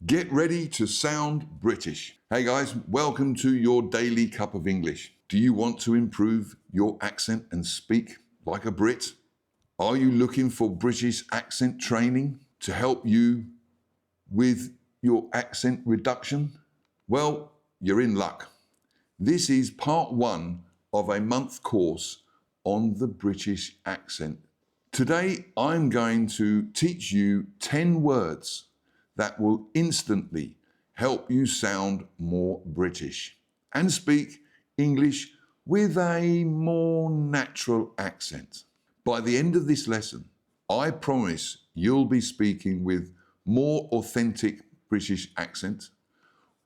Get ready to sound British. Hey guys, welcome to your daily cup of English. Do you want to improve your accent and speak like a Brit? Are you looking for British accent training to help you with your accent reduction? Well, you're in luck. This is part 1 of a month course on the British accent. Today, I'm going to teach you 10 words that will instantly help you sound more British and speak English with a more natural accent. By the end of this lesson, I promise you'll be speaking with more authentic British accent,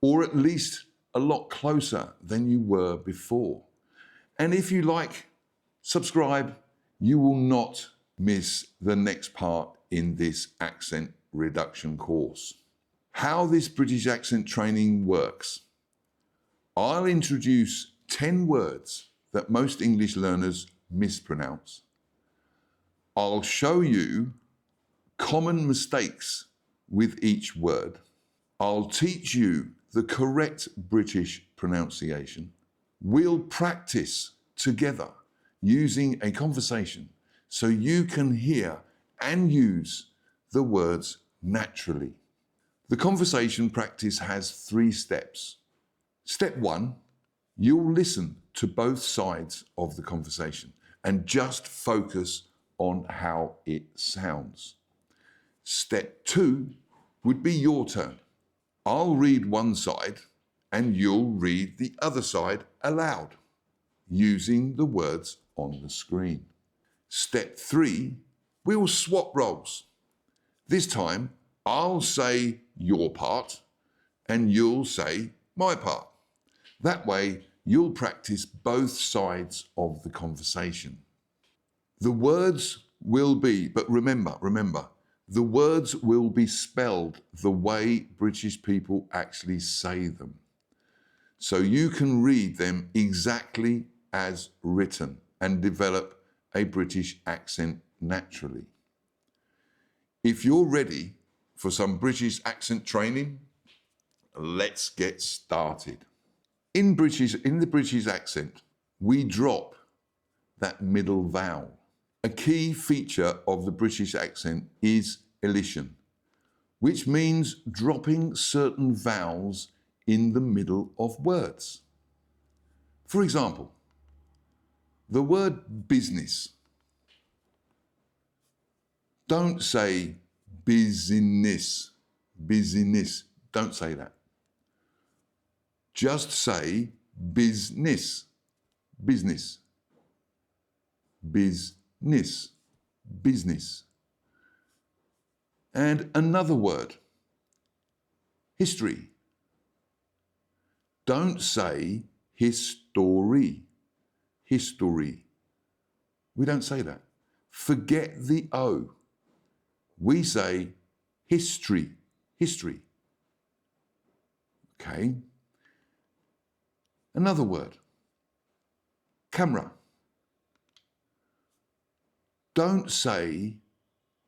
or at least a lot closer than you were before. And if you like, subscribe, you will not miss the next part in this accent reduction course. How this British accent training works. I'll introduce 10 words that most English learners mispronounce. I'll show you common mistakes with each word. I'll teach you the correct British pronunciation. We'll practice together using a conversation so you can hear and use the words naturally. The conversation practice has 3 steps. Step 1, you'll listen to both sides of the conversation and just focus on how it sounds. Step 2 would be your turn. I'll read one side and you'll read the other side aloud using the words on the screen. Step 3, we'll swap roles. This time, I'll say your part and you'll say my part. That way, you'll practice both sides of the conversation. The words will be, but remember, the words will be spelled the way British people actually say them. So you can read them exactly as written and develop a British accent naturally. If you're ready for some British accent training, let's get started. In the British accent, we drop that middle vowel. A key feature of the British accent is elision, which means dropping certain vowels in the middle of words. For example, the word business. Don't say business. Don't say that. Just say business. Business. And another word, history. Don't say history. We don't say that. Forget the O. We say history. Okay. Another word, camera. Don't say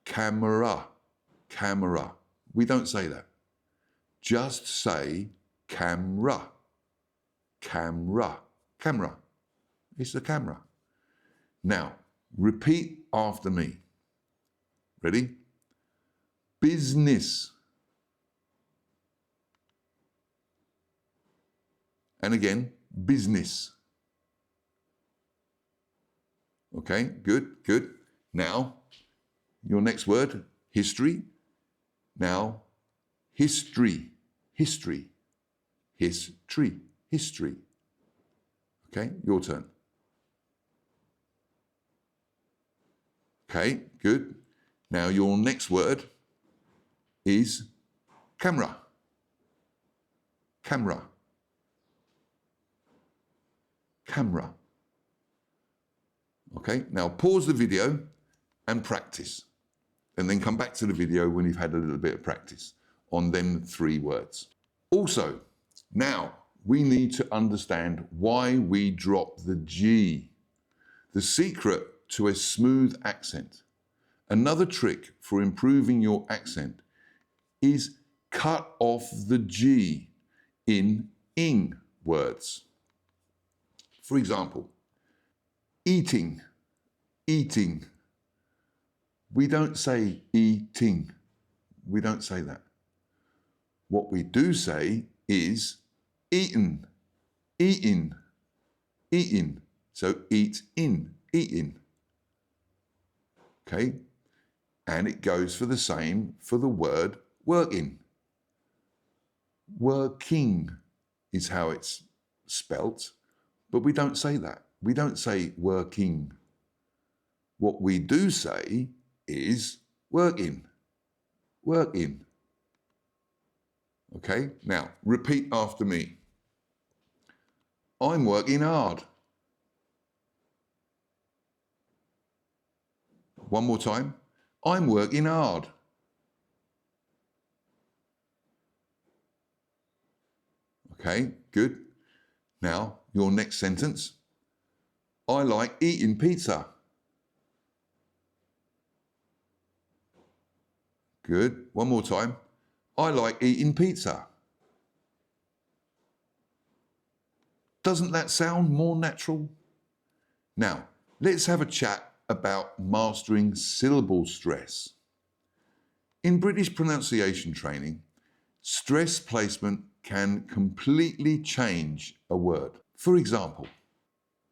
camera. We don't say that. Just say camera. It's a camera. Now, repeat after me. Ready? Business. And again, business. Okay, good. Now, your next word, history. Now, history. Okay, your turn. Okay, good. Now, your next word is camera. Okay, now pause the video and practice. And then come back to the video when you've had a little bit of practice on them 3 words. Also, now we need to understand why we drop the G. The secret to a smooth accent. Another trick for improving your accent is cut off the G in ing words. For example, eating, eating. We don't say eating. We don't say that. What we do say is eaten, eating, eating. So eat in, eating. Okay? And it goes for the same for the word working. Working is how it's spelt, but we don't say that. We don't say working. What we do say is working, working. Okay, now repeat after me. I'm working hard. One more time. I'm working hard. Okay, good. Now, your next sentence. I like eating pizza. Good. One more time. I like eating pizza. Doesn't that sound more natural? Now, let's have a chat about mastering syllable stress. In British pronunciation training, stress placement can completely change a word. For example,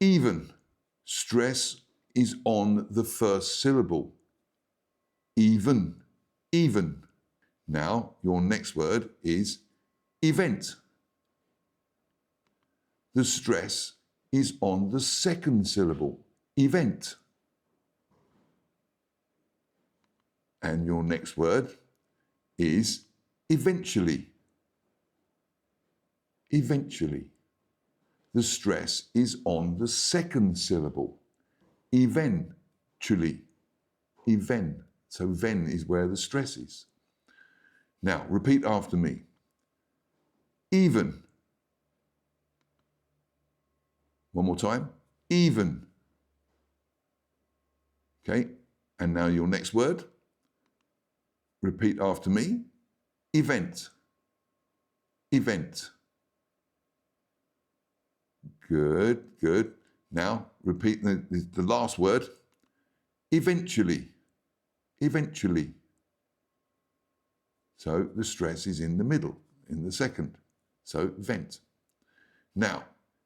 even, stress is on the first syllable. Even, even. Now, your next word is event. The stress is on the second syllable, event. And your next word is eventually. Eventually. The stress is on the second syllable, eventually. Even. So ven is where the stress is. Now, repeat after me. Even. One more time. Even. Okay, and now your next word. Repeat after me. Event. Event. Good, good. Now, repeat the last word. Eventually. Eventually. So the stress is in the middle, in the second. So vent. Now,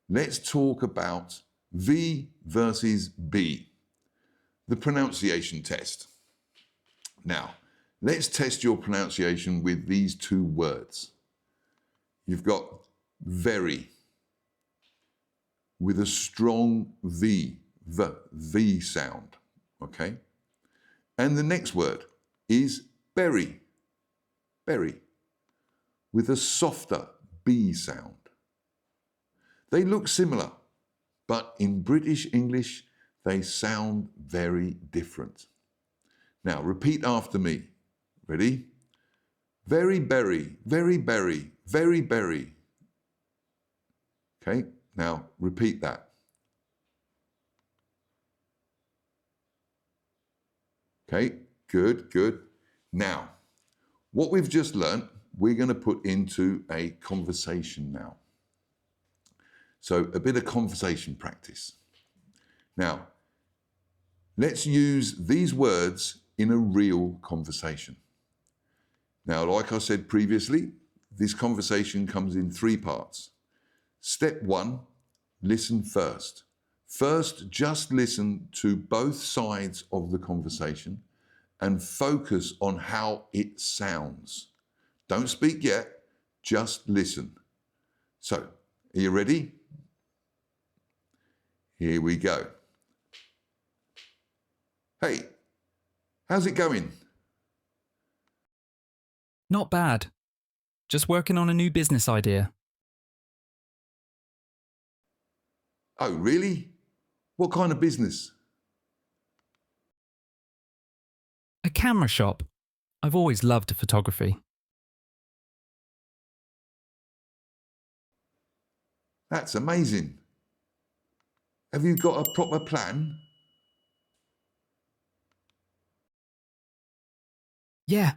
let's talk about V versus B, the pronunciation test. Now, let's test your pronunciation with these two words. You've got very, with a strong V, V sound, okay? And the next word is berry, berry, with a softer B sound. They look similar, but in British English, they sound very different. Now, repeat after me. Ready? Very berry, very berry, very berry. Okay, now repeat that. Okay, good, good. Now, what we've just learnt, we're going to put into a conversation now. So a bit of conversation practice. Now, let's use these words in a real conversation. Now, like I said previously, this conversation comes in three parts. Step one, listen first. First, just listen to both sides of the conversation and focus on how it sounds. Don't speak yet, just listen. So, are you ready? Here we go. Hey, how's it going? Not bad. Just working on a new business idea. Oh, really? What kind of business? A camera shop. I've always loved photography. That's amazing. Have you got a proper plan? Yeah.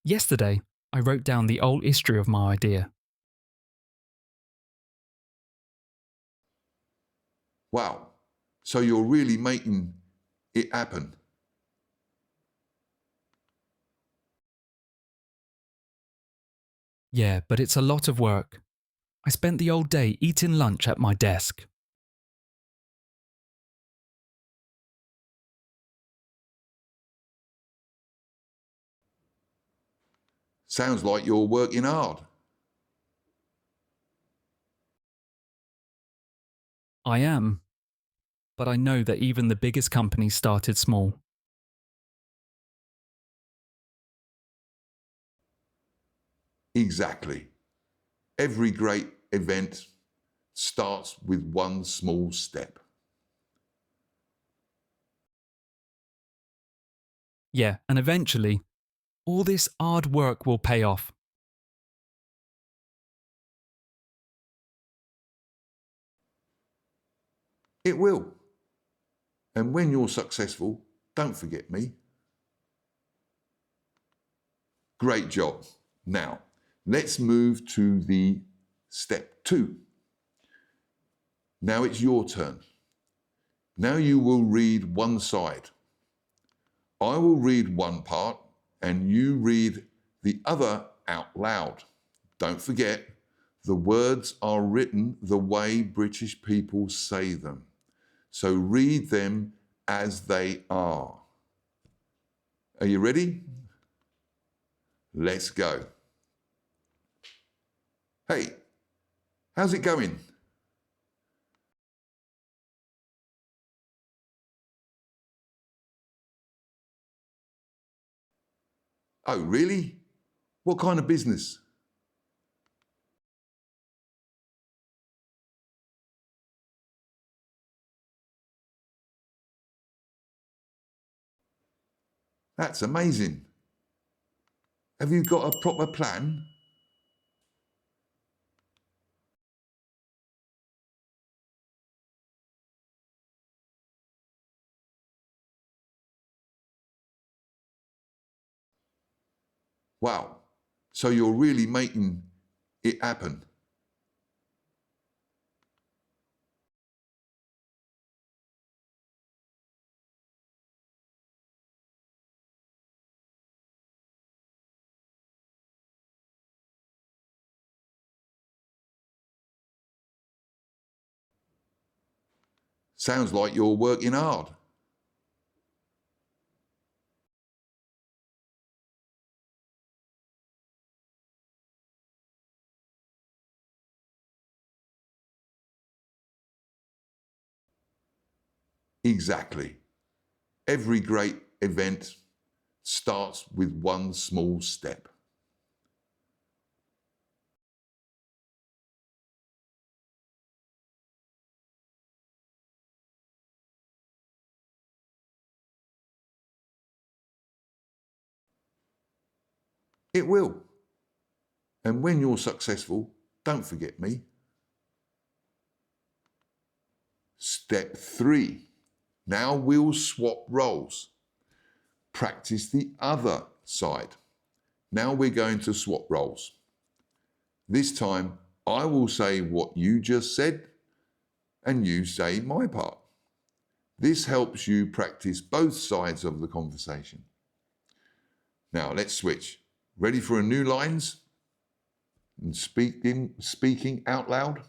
Yesterday, I wrote down the old history of my idea. Wow. So you're really making it happen. Yeah, but it's a lot of work. I spent the whole day eating lunch at my desk. Sounds like you're working hard. I am. But I know that even the biggest companies started small. Exactly. Every great event starts with one small step. Yeah, and eventually, all this hard work will pay off. It will. And when you're successful, don't forget me. Great job. Now, let's move to the step 2. Now it's your turn. Now you will read one side. I will read one part and you read the other out loud. Don't forget, the words are written the way British people say them. So read them as they are. Are you ready? Let's go. Hey, how's it going? Oh, really? What kind of business? That's amazing. Have you got a proper plan? Wow. So you're really making it happen. Sounds like you're working hard. Exactly. Every great event starts with one small step. It will. And when you're successful, don't forget me. Step 3. Now we'll swap roles. Practice the other side. Now we're going to swap roles. This time, I will say what you just said, and you say my part. This helps you practice both sides of the conversation. Now let's switch. Ready for a new lines and speaking out loud?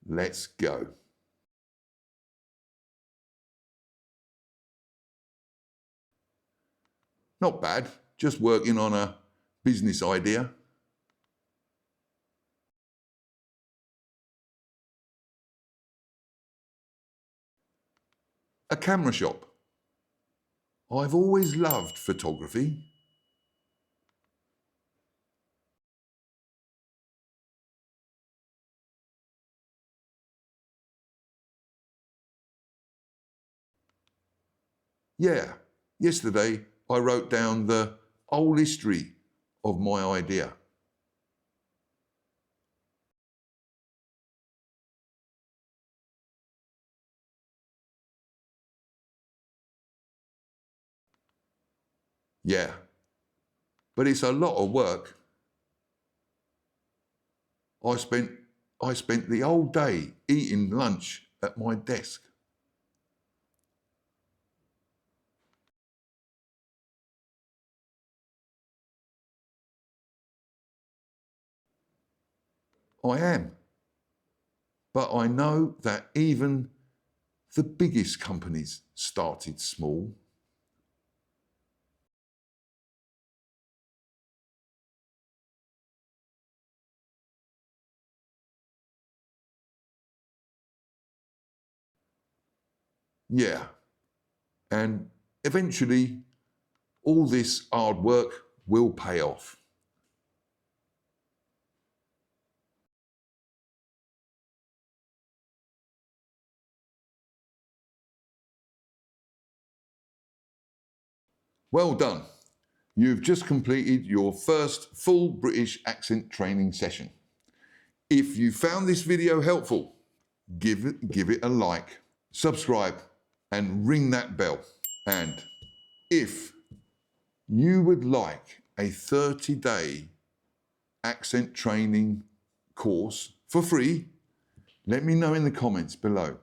Let's go. Not bad, just working on a business idea. A camera shop. I've always loved photography. Yeah, yesterday I wrote down the whole history of my idea. Yeah, but it's a lot of work. I spent the whole day eating lunch at my desk. I am. But I know that even the biggest companies started small. Yeah. And eventually, all this hard work will pay off. Well done. You've just completed your first full British accent training session. If you found this video helpful, give it a like, subscribe, and ring that bell. And if you would like a 30-day accent training course for free, let me know in the comments below.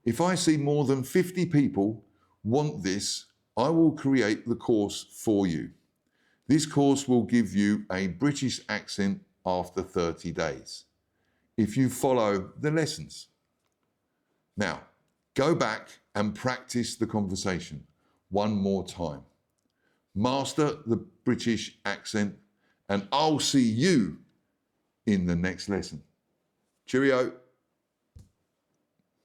If I see more than 50 people want this, I will create the course for you. This course will give you a British accent after 30 days, if you follow the lessons. Now, go back and practice the conversation one more time. Master the British accent, and I'll see you in the next lesson. Cheerio.